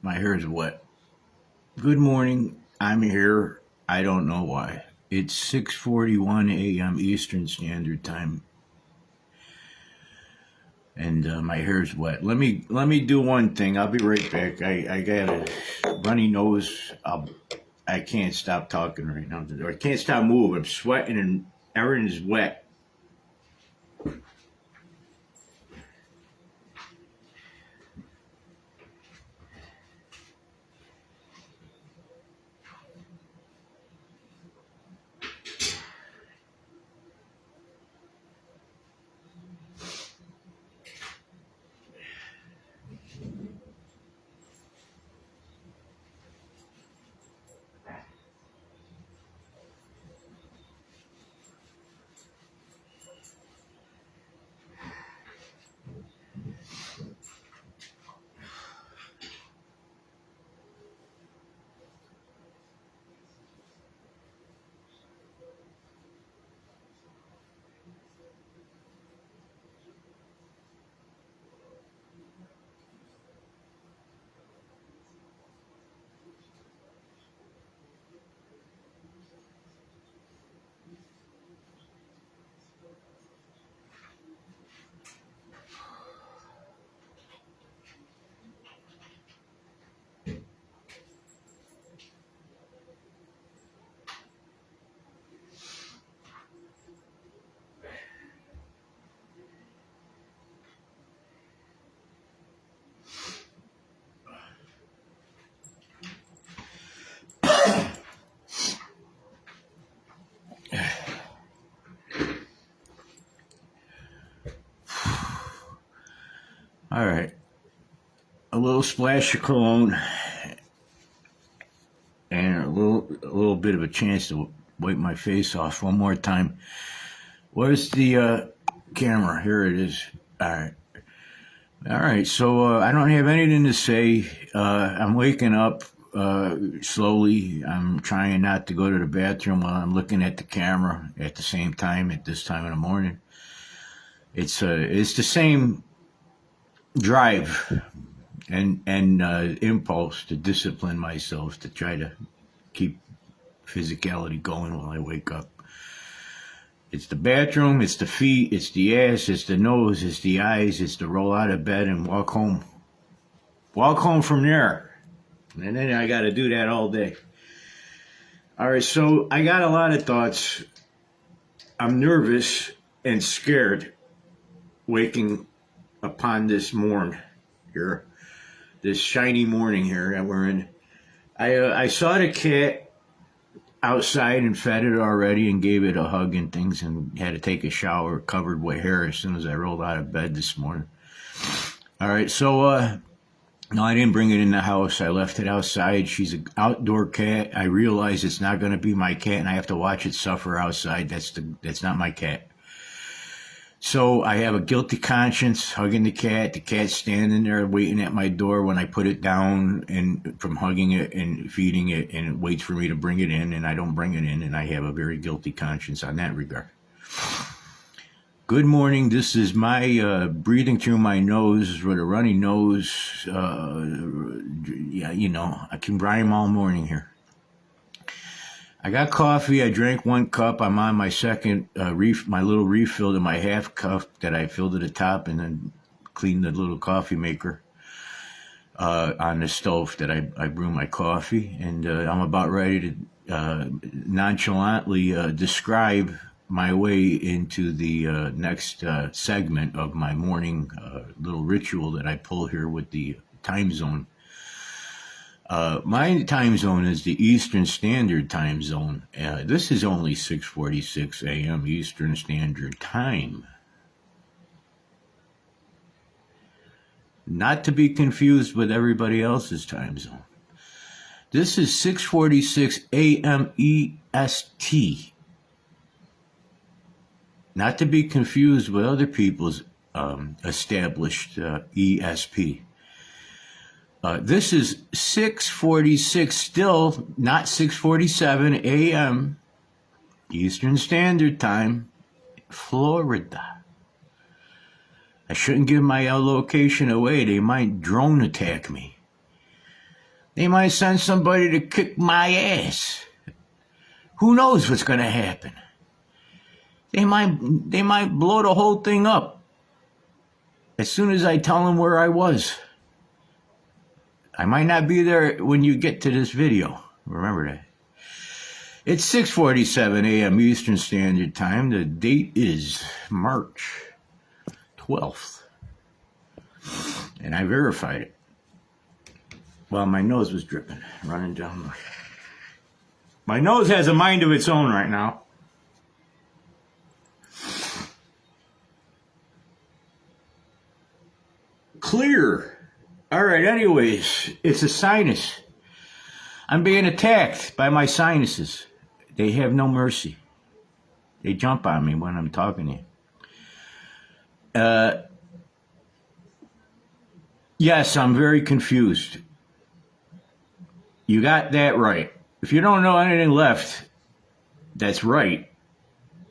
My hair is wet. Good morning. I'm here. I don't know why. It's 6:41 a.m. Eastern Standard Time, and my hair's wet. Let me do one thing. I'll be right back. I got a runny nose. I can't stop talking right now. I can't stop moving. I'm sweating and everything is wet. All right. A little splash of cologne and a little bit of a chance to wipe my face off one more time. Where's the camera? Here it is. All right. All right. So I don't have anything to say. I'm waking up slowly. I'm trying not to go to the bathroom while I'm looking at the camera at the same time at this time in the morning. It's the same drive and impulse to discipline myself to try to keep physicality going while I wake up. It's the bathroom, it's the feet, it's the ass, it's the nose, it's the eyes, it's the roll out of bed and walk home. Walk home from there. And then I got to do that all day. All right, so I got a lot of thoughts. I'm nervous and scared waking upon this morn here, this shiny morning here that we're in. I saw the cat outside and fed it already and gave it a hug and things and had to take a shower covered with hair as soon as I rolled out of bed this morning. All right, so no, I didn't bring it in the house. I left it outside. She's an outdoor cat. I realize it's not going to be my cat and I have to watch it suffer outside. That's not my cat. So I have a guilty conscience hugging the cat's standing there waiting at my door when I put it down and from hugging it and feeding it, and it waits for me to bring it in and I don't bring it in, and I have a very guilty conscience on that regard. Good morning. This is my breathing through my nose with a runny nose. Yeah, I can rhyme all morning here. I got coffee. I drank one cup. I'm on my second my little refill to my half cup that I filled to the top and then cleaned the little coffee maker on the stove that I brew my coffee. And I'm about ready to nonchalantly describe my way into the next segment of my morning little ritual that I pull here with the time zone. My time zone is the Eastern Standard Time Zone. This is only 6:46 a.m. Eastern Standard Time. Not to be confused with everybody else's time zone. This is 6:46 a.m. EST. Not to be confused with other people's established ESP. This is 6:46, still not 6:47 a.m. Eastern Standard Time, Florida. I shouldn't give my location away. They might drone attack me. They might send somebody to kick my ass. Who knows what's going to happen? They might blow the whole thing up as soon as I tell them where I was. I might not be there when you get to this video. Remember that. It's 6:47 a.m. Eastern Standard Time. The date is March 12th. And I verified it. Well, my nose was dripping, running down. My nose has a mind of its own right now. Clear. All right, anyways, it's a sinus. I'm being attacked by my sinuses. They have no mercy. They jump on me when I'm talking to you. Yes, I'm very confused. You got that right. If you don't know anything left that's right,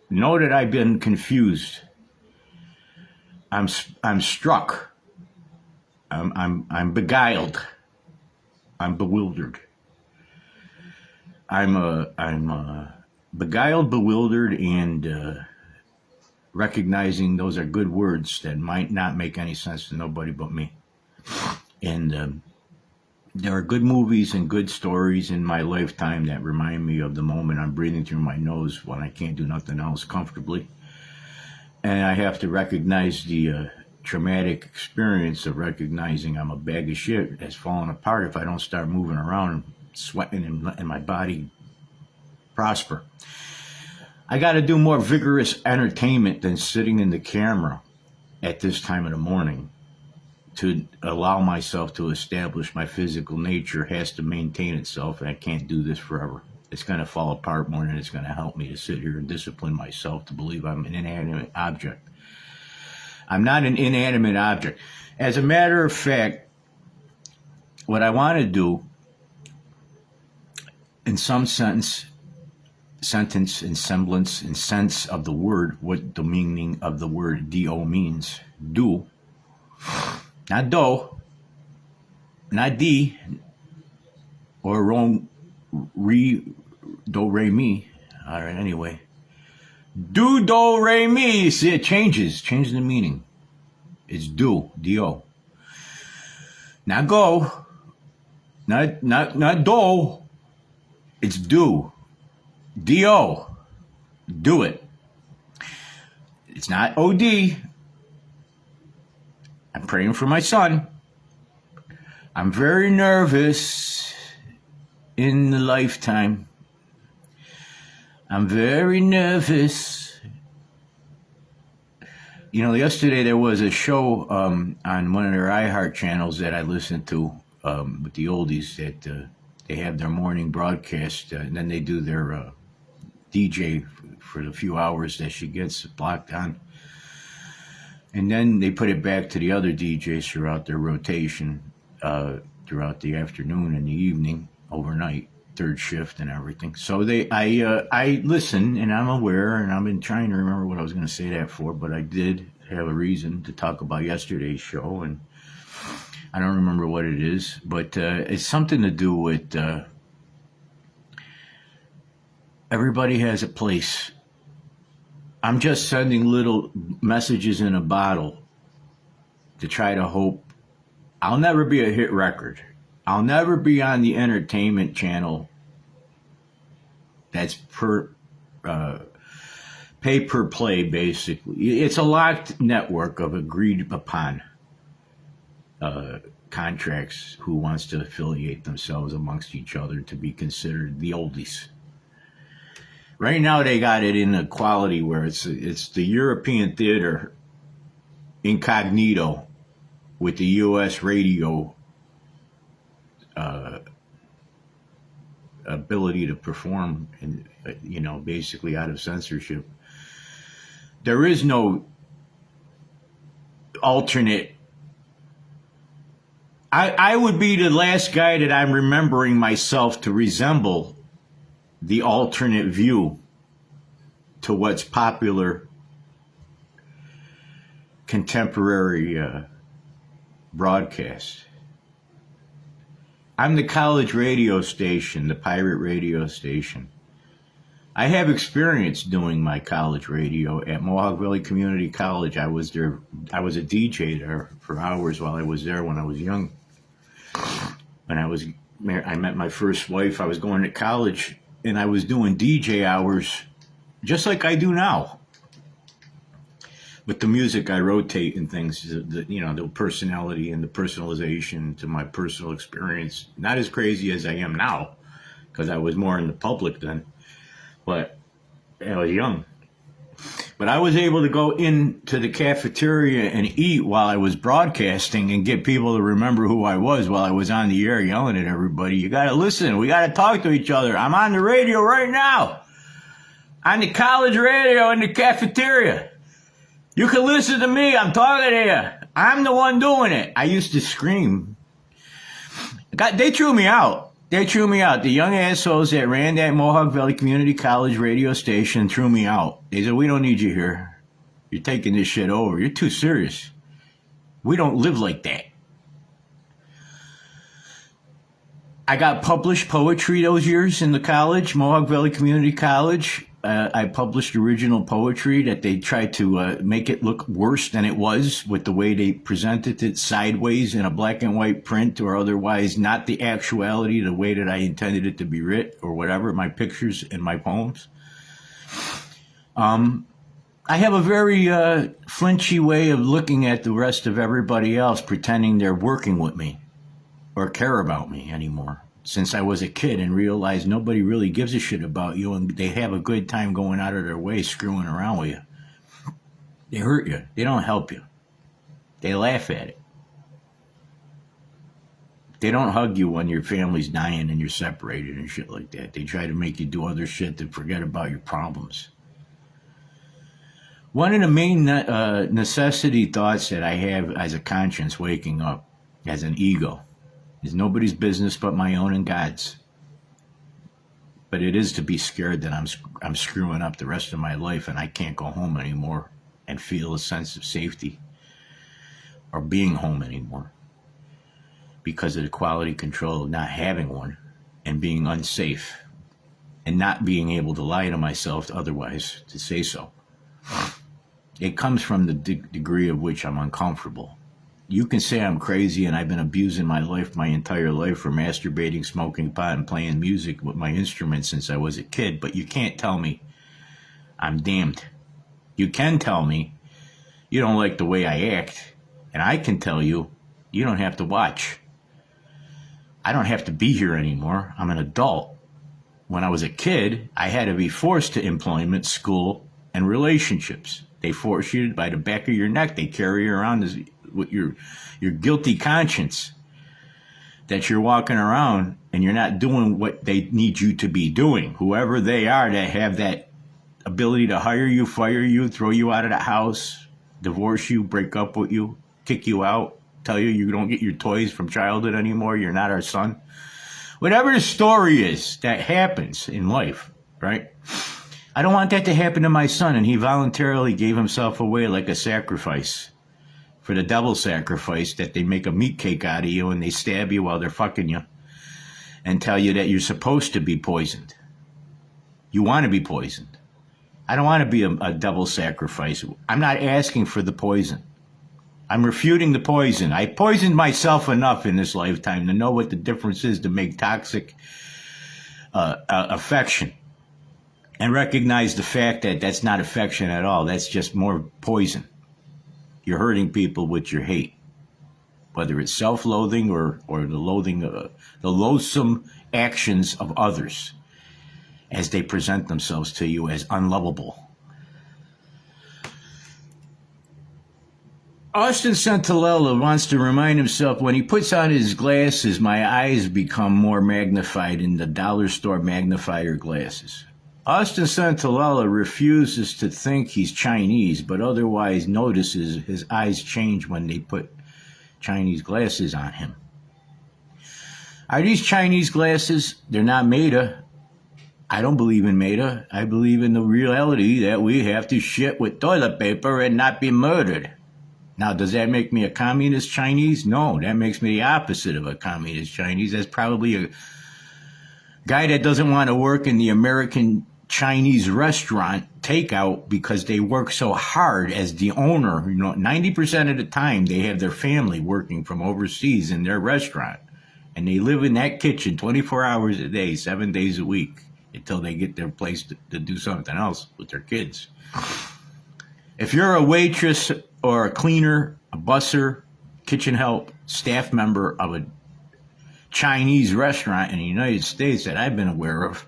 know that I've been confused. I'm struck. I'm beguiled. I'm bewildered. I'm beguiled, bewildered, and recognizing those are good words that might not make any sense to nobody but me. And there are good movies and good stories in my lifetime that remind me of the moment I'm breathing through my nose when I can't do nothing else comfortably. And I have to recognize the traumatic experience of recognizing I'm a bag of shit that's falling apart if I don't start moving around and sweating and my body prosper. I got to do more vigorous entertainment than sitting in the camera at this time of the morning. To allow myself to establish my physical nature has to maintain itself, and I can't do this forever. It's going to fall apart more than it's going to help me to sit here and discipline myself to believe I'm an inanimate object. I'm not an inanimate object. As a matter of fact, what I want to do, in some sentence, and semblance, and sense of the word, what the meaning of the word do means, do, not do, not D, or wrong, do, re, mi. All right, anyway. Do, re, mi. See, it changes the meaning. It's do, D-O. Not go, not do. It's do, D-O. Do it. It's not O-D. I'm praying for my son. I'm very nervous in the lifetime. I'm very nervous. You know, yesterday there was a show on one of their iHeart channels that I listened to with the oldies that they have their morning broadcast and then they do their DJ for the few hours that she gets blocked on. And then they put it back to the other DJs throughout their rotation, throughout the afternoon and the evening, overnight, third shift and everything. So I listen and I'm aware, and I've been trying to remember what I was going to say that for, but I did have a reason to talk about yesterday's show, and I don't remember what it is, but it's something to do with everybody has a place. I'm just sending little messages in a bottle to try to hope. I'll never be a hit record. I'll never be on the entertainment channel that's pay per play, basically. It's a locked network of agreed upon contracts who wants to affiliate themselves amongst each other to be considered the oldies. Right now they got it in a quality where it's the European theater incognito with the U.S. radio ability to perform, and basically out of censorship. There is no alternate. I would be the last guy that I'm remembering myself to resemble the alternate view to what's popular contemporary broadcast. I'm the college radio station, the pirate radio station. I have experience doing my college radio at Mohawk Valley Community College. I was there. I was a DJ there for hours while I was there when I was young. When I met my first wife. I was going to college, and I was doing DJ hours, just like I do now. With the music, I rotate and things. The personality and the personalization to my personal experience. Not as crazy as I am now, because I was more in the public then. But I was young. But I was able to go into the cafeteria and eat while I was broadcasting and get people to remember who I was while I was on the air yelling at everybody. You got to listen. We got to talk to each other. I'm on the radio right now. On the college radio in the cafeteria. You can listen to me. I'm talking to you. I'm the one doing it. I used to scream. They threw me out. They threw me out. The young assholes that ran that Mohawk Valley Community College radio station threw me out. They said, we don't need you here. You're taking this shit over. You're too serious. We don't live like that. I got published poetry those years in the college, Mohawk Valley Community College. I published original poetry that they tried to make it look worse than it was with the way they presented it sideways in a black and white print or otherwise not the actuality, the way that I intended it to be writ or whatever, my pictures and my poems. I have a very flinchy way of looking at the rest of everybody else, pretending they're working with me or care about me anymore. Since I was a kid and realized nobody really gives a shit about you and they have a good time going out of their way screwing around with you. They hurt you. They don't help you. They laugh at it. They don't hug you when your family's dying and you're separated and shit like that. They try to make you do other shit to forget about your problems. One of the main necessity thoughts that I have as a conscience waking up, as an ego, is nobody's business but my own and God's. But it is to be scared that I'm screwing up the rest of my life and I can't go home anymore and feel a sense of safety or being home anymore because of the quality control of not having one and being unsafe and not being able to lie to myself otherwise to say so. It comes from the degree of which I'm uncomfortable. You can say I'm crazy and I've been abusing my life my entire life for masturbating, smoking pot, and playing music with my instruments since I was a kid, but you can't tell me I'm damned. You can tell me you don't like the way I act, and I can tell you you don't have to watch. I don't have to be here anymore. I'm an adult. When I was a kid, I had to be forced to employment, school, and relationships. They force you by the back of your neck. They carry you around with your guilty conscience that you're walking around and you're not doing what they need you to be doing. Whoever they are that have that ability to hire you, fire you, throw you out of the house, divorce you, break up with you, kick you out, tell you you don't get your toys from childhood anymore, you're not our son. Whatever the story is that happens in life, right? I don't want that to happen to my son, and he voluntarily gave himself away like a sacrifice. For the devil sacrifice that they make a meat cake out of you and they stab you while they're fucking you and tell you that you're supposed to be poisoned. You want to be poisoned. I don't want to be a devil sacrifice. I'm not asking for the poison. I'm refuting the poison. I poisoned myself enough in this lifetime to know what the difference is to make toxic affection and recognize the fact that that's not affection at all. That's just more poison. You're hurting people with your hate, whether it's self-loathing or the loathing, the loathsome actions of others as they present themselves to you as unlovable. Austin Centolella wants to remind himself when he puts on his glasses, my eyes become more magnified in the dollar store magnifier glasses. Austin Centolella refuses to think he's Chinese, but otherwise notices his eyes change when they put Chinese glasses on him. Are these Chinese glasses? They're not Meta. I don't believe in Meta. I believe in the reality that we have to shit with toilet paper and not be murdered. Now, does that make me a communist Chinese? No, that makes me the opposite of a communist Chinese. That's probably a guy that doesn't want to work in the American Chinese restaurant takeout because they work so hard as the owner. 90% of the time they have their family working from overseas in their restaurant. And they live in that kitchen 24 hours a day, 7 days a week, until they get their place to do something else with their kids. If you're a waitress or a cleaner, a busser, kitchen help, staff member of a Chinese restaurant in the United States that I've been aware of,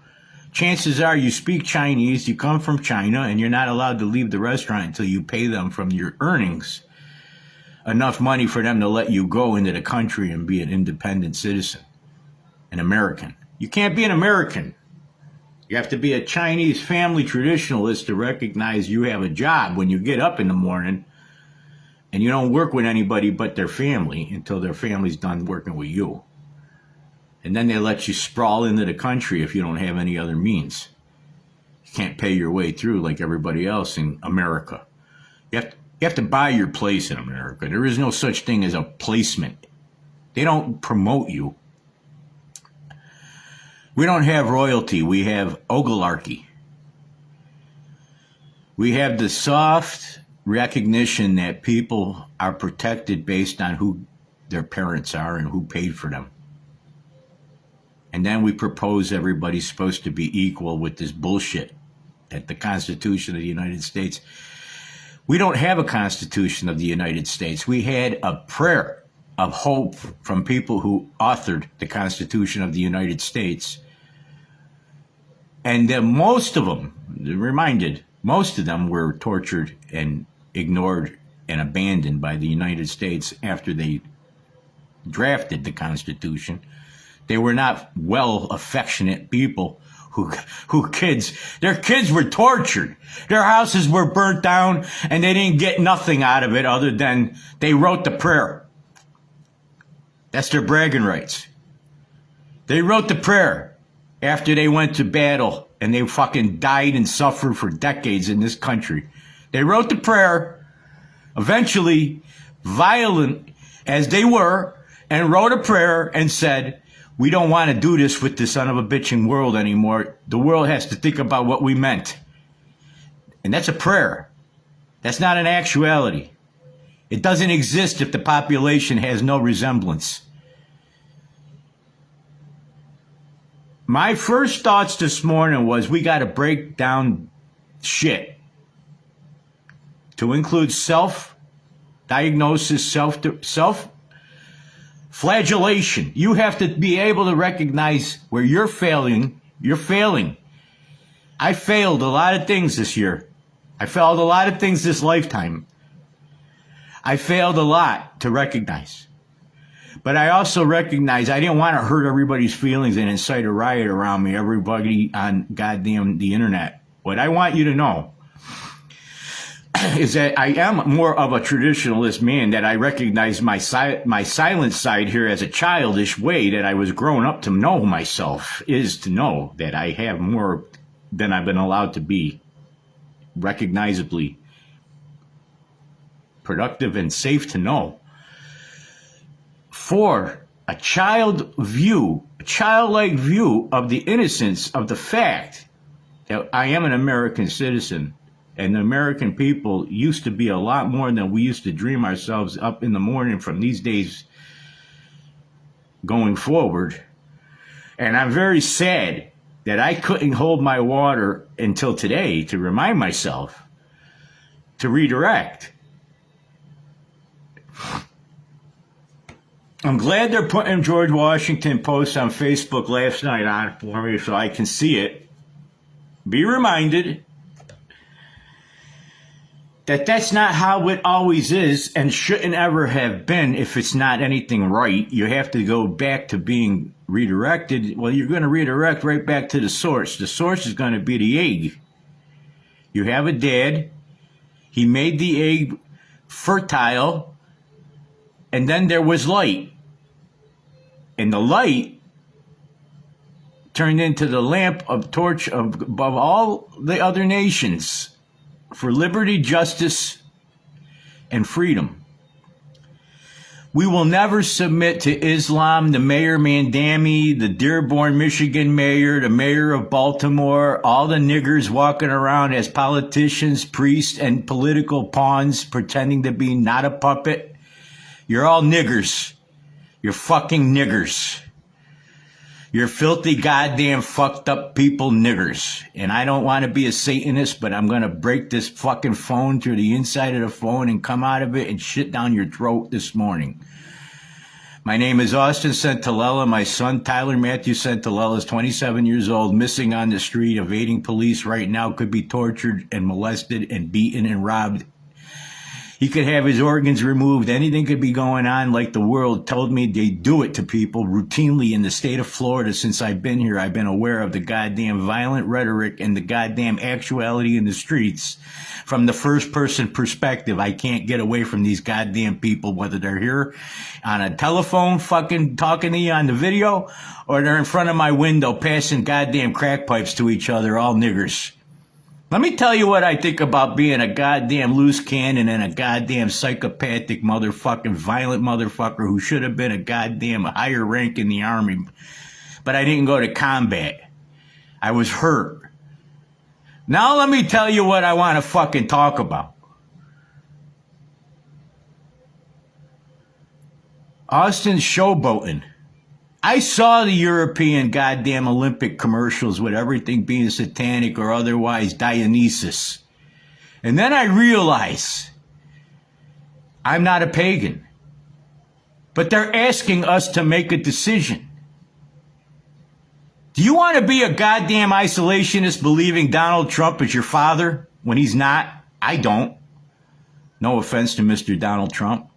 chances are you speak Chinese, you come from China, and you're not allowed to leave the restaurant until you pay them from your earnings enough money for them to let you go into the country and be an independent citizen, an American. You can't be an American. You have to be a Chinese family traditionalist to recognize you have a job when you get up in the morning and you don't work with anybody but their family until their family's done working with you. And then they let you sprawl into the country if you don't have any other means. You can't pay your way through like everybody else in America. You have to buy your place in America. There is no such thing as a placement. They don't promote you. We don't have royalty. We have oligarchy. We have the soft recognition that people are protected based on who their parents are and who paid for them. And then we propose everybody's supposed to be equal with this bullshit that the Constitution of the United States. We don't have a Constitution of the United States. We had a prayer of hope from people who authored the Constitution of the United States. And most of them, most of them were tortured and ignored and abandoned by the United States after they drafted the Constitution. They were not well, affectionate people their kids were tortured. Their houses were burnt down and they didn't get nothing out of it other than they wrote the prayer. That's their bragging rights. They wrote the prayer after they went to battle and they fucking died and suffered for decades in this country. They wrote the prayer, eventually violent as they were, and wrote a prayer and said, we don't want to do this with this son of a bitching world anymore. The world has to think about what we meant. And that's a prayer. That's not an actuality. It doesn't exist if the population has no resemblance. My first thoughts this morning was we got to break down shit to include self-diagnosis, self-flagellation. You have to be able to recognize where you're failing. You're failing. I failed a lot of things this year. I failed a lot of things this lifetime. I failed a lot to recognize. But I also recognize I didn't want to hurt everybody's feelings and incite a riot around me, everybody on goddamn the internet. What I want you to know is that I am more of a traditionalist man, that I recognize my silent side here as a childish way that I was grown up to know myself, is to know that I have more than I've been allowed to be recognizably productive and safe to know. For a childlike view of the innocence of the fact that I am an American citizen, and the American people used to be a lot more than we used to dream ourselves up in the morning from these days going forward. And I'm very sad that I couldn't hold my water until today to remind myself to redirect. I'm glad they're putting George Washington post on Facebook last night on for me so I can see it. Be reminded that that's not how it always is and shouldn't ever have been if it's not anything right. You have to go back to being redirected. Well, you're going to redirect right back to the source. The source is going to be the egg. You have a dad. He made the egg fertile, and then there was light. And the light turned into the lamp of torch above all the other nations for liberty, justice, and freedom. We will never submit to Islam, the Mayor Mandami, the Dearborn, Michigan mayor, the mayor of Baltimore, all the niggers walking around as politicians, priests, and political pawns pretending to be not a puppet. You're all niggers. You're fucking niggers. You're filthy, goddamn, fucked up people niggers. And I don't want to be a Satanist, but I'm going to break this fucking phone through the inside of the phone and come out of it and shit down your throat this morning. My name is Austin Centolella. My son, Tyler Matthew Centolella, is 27 years old, missing on the street, evading police right now, could be tortured and molested and beaten and robbed. He could have his organs removed. Anything could be going on. Like the world told me they do it to people routinely in the state of Florida. Since I've been here, I've been aware of the goddamn violent rhetoric and the goddamn actuality in the streets from the first person perspective. I can't get away from these goddamn people, whether they're here on a telephone fucking talking to you on the video or they're in front of my window passing goddamn crack pipes to each other, all niggers. Let me tell you what I think about being a goddamn loose cannon and a goddamn psychopathic motherfucking violent motherfucker who should have been a goddamn higher rank in the army. But I didn't go to combat. I was hurt. Now let me tell you what I want to fucking talk about. Austin's showboating. I saw the European goddamn Olympic commercials with everything being satanic or otherwise Dionysus. And then I realized I'm not a pagan. But they're asking us to make a decision. Do you want to be a goddamn isolationist believing Donald Trump is your father when he's not? I don't. No offense to Mr. Donald Trump,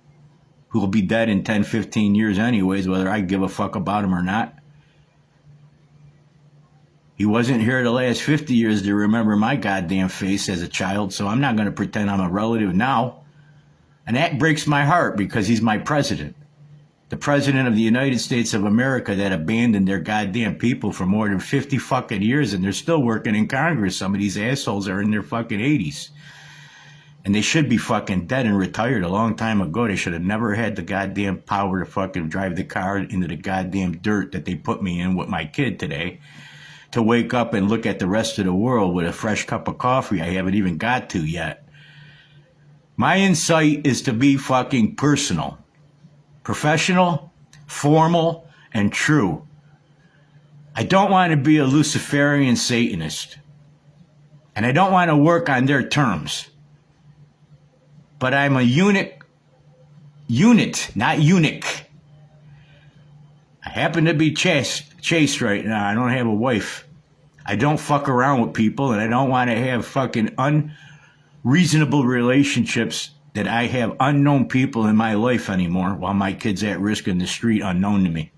who will be dead in 10, 15 years anyways, whether I give a fuck about him or not. He wasn't here the last 50 years to remember my goddamn face as a child, so I'm not going to pretend I'm a relative now. And that breaks my heart because he's my president. The president of the United States of America that abandoned their goddamn people for more than 50 fucking years, and they're still working in Congress. Some of these assholes are in their fucking 80s. And they should be fucking dead and retired a long time ago. They should have never had the goddamn power to fucking drive the car into the goddamn dirt that they put me in with my kid today. To wake up and look at the rest of the world with a fresh cup of coffee I haven't even got to yet. My insight is to be fucking personal. Professional, formal, and true. I don't want to be a Luciferian Satanist. And I don't want to work on their terms. But I'm a unit, not eunuch. I happen to be chaste right now. I don't have a wife. I don't fuck around with people, and I don't want to have fucking unreasonable relationships that I have unknown people in my life anymore while my kid's at risk in the street unknown to me.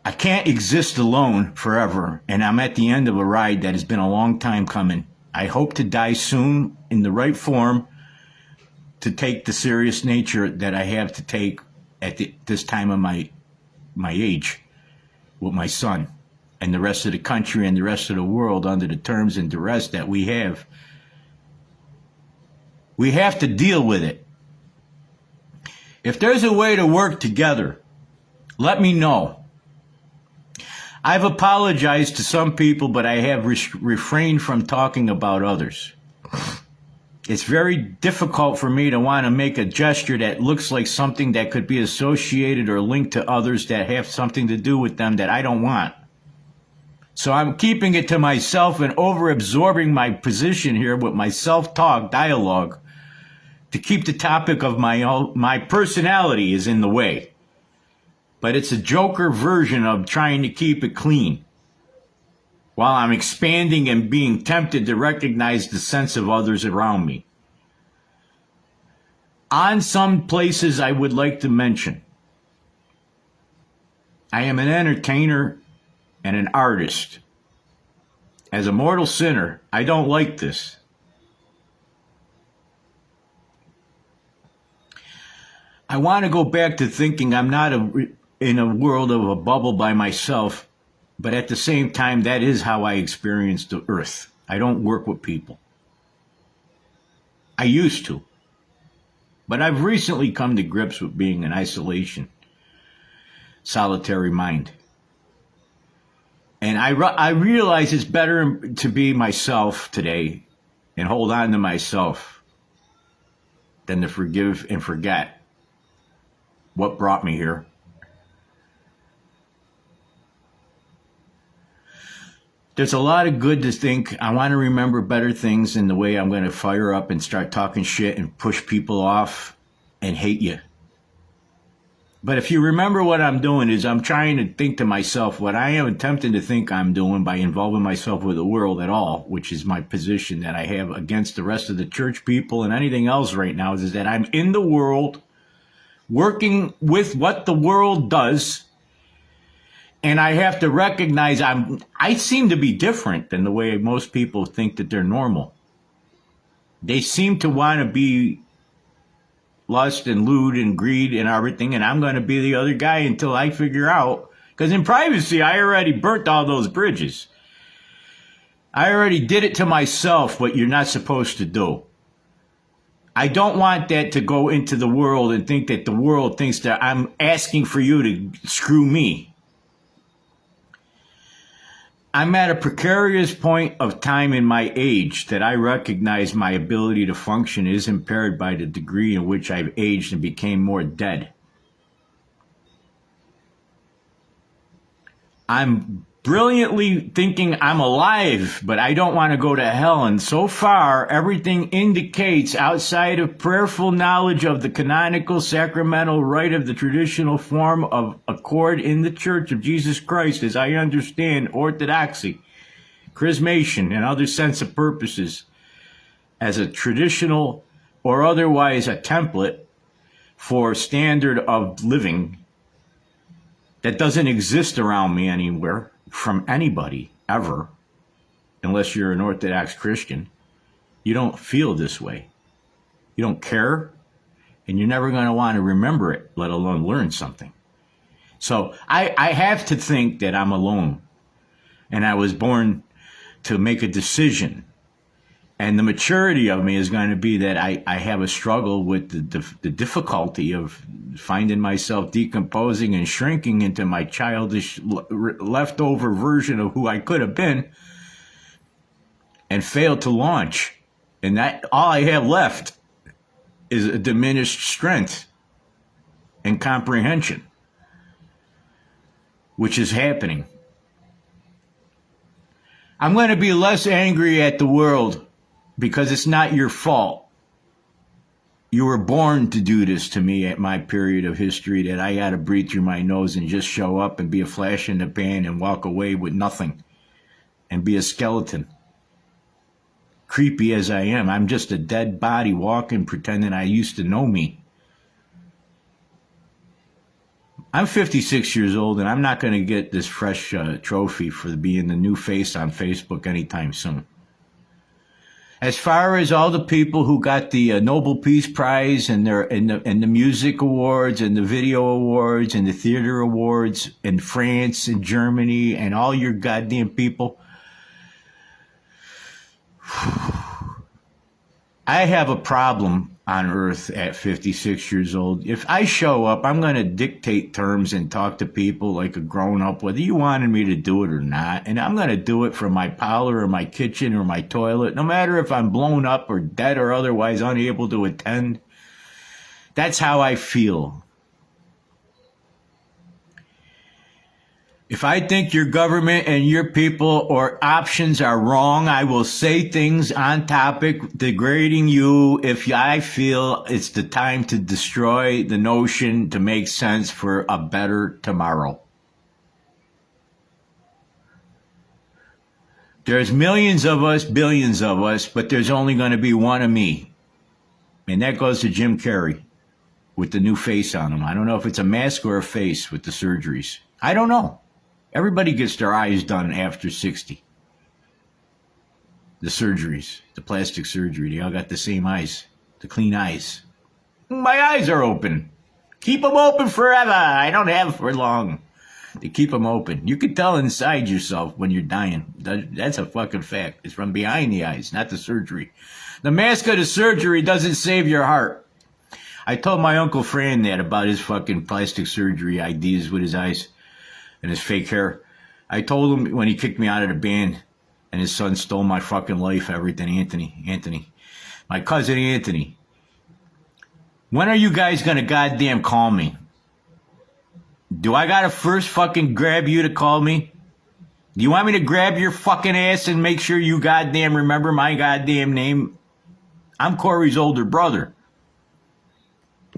I can't exist alone forever, and I'm at the end of a ride that has been a long time coming. I hope to die soon in the right form to take the serious nature that I have to take at this time of my age with my son and the rest of the country and the rest of the world under the terms and duress that we have. We have to deal with it. If there's a way to work together, let me know. I've apologized to some people, but I have refrained from talking about others. It's very difficult for me to want to make a gesture that looks like something that could be associated or linked to others that have something to do with them that I don't want. So I'm keeping it to myself and over-absorbing my position here with my self-talk dialogue to keep the topic of my personality is in the way. But it's a joker version of trying to keep it clean, while I'm expanding and being tempted to recognize the sense of others around me. On some places I would like to mention, I am an entertainer and an artist. As a mortal sinner, I don't like this. I want to go back to thinking I'm not in a world of a bubble by myself, but at the same time, that is how I experience the earth. I don't work with people. I used to. But I've recently come to grips with being in isolation, solitary mind. And I realize it's better to be myself today and hold on to myself than to forgive and forget what brought me here. There's a lot of good to think. I want to remember better things in the way I'm going to fire up and start talking shit and push people off and hate you. But if you remember what I'm doing is I'm trying to think to myself what I am attempting to think I'm doing by involving myself with the world at all, which is my position that I have against the rest of the church people and anything else right now, is that I'm in the world working with what the world does. And I have to recognize I seem to be different than the way most people think that they're normal. They seem to want to be lust and lewd and greed and everything, and I'm going to be the other guy until I figure out. Because in privacy, I already burnt all those bridges. I already did it to myself what you're not supposed to do. I don't want that to go into the world and think that the world thinks that I'm asking for you to screw me. I'm at a precarious point of time in my age that I recognize my ability to function is impaired by the degree in which I've aged and became more dead. I'm brilliantly thinking I'm alive, but I don't want to go to hell. And so far, everything indicates, outside of prayerful knowledge of the canonical sacramental rite of the traditional form of accord in the Church of Jesus Christ, as I understand orthodoxy, chrismation, and other sense of purposes, as a traditional or otherwise a template for standard of living that doesn't exist around me anywhere from anybody ever, unless you're an Orthodox Christian. You don't feel this way. You don't care, and you're never going to want to remember it, let alone learn something. So I have to think that I'm alone, and I was born to make a decision. And the maturity of me is going to be that I have a struggle with the difficulty of finding myself decomposing and shrinking into my childish leftover version of who I could have been and failed to launch. And that all I have left is a diminished strength and comprehension, which is happening. I'm going to be less angry at the world because it's not your fault. You were born to do this to me at my period of history, that I got to breathe through my nose and just show up and be a flash in the pan and walk away with nothing and be a skeleton. Creepy as I am, I'm just a dead body walking, pretending I used to know me. I'm 56 years old, and I'm not going to get this fresh trophy for being the new face on Facebook anytime soon. As far as all the people who got the Nobel Peace Prize and the music awards and the video awards and the theater awards in France and Germany and all your goddamn people, I have a problem on Earth at 56 years old. If I show up, I'm going to dictate terms and talk to people like a grown-up, whether you wanted me to do it or not. And I'm going to do it from my parlor or my kitchen or my toilet, no matter if I'm blown up or dead or otherwise unable to attend. That's how I feel. If I think your government and your people or options are wrong, I will say things on topic degrading you if I feel it's the time to destroy the notion to make sense for a better tomorrow. There's millions of us, billions of us, but there's only going to be one of me. And that goes to Jim Carrey with the new face on him. I don't know if it's a mask or a face with the surgeries. I don't know. Everybody gets their eyes done after 60. The surgeries, the plastic surgery, they all got the same eyes, the clean eyes. My eyes are open. Keep them open forever. I don't have for long. They keep them open. You can tell inside yourself when you're dying. That's a fucking fact. It's from behind the eyes, not the surgery. The mask of the surgery doesn't save your heart. I told my Uncle Fran that about his fucking plastic surgery ideas with his eyes and his fake hair. I told him when he kicked me out of the band and his son stole my fucking life, everything, Anthony. My cousin Anthony. When are you guys gonna goddamn call me? Do I gotta first fucking grab you to call me? Do you want me to grab your fucking ass and make sure you goddamn remember my goddamn name? I'm Corey's older brother.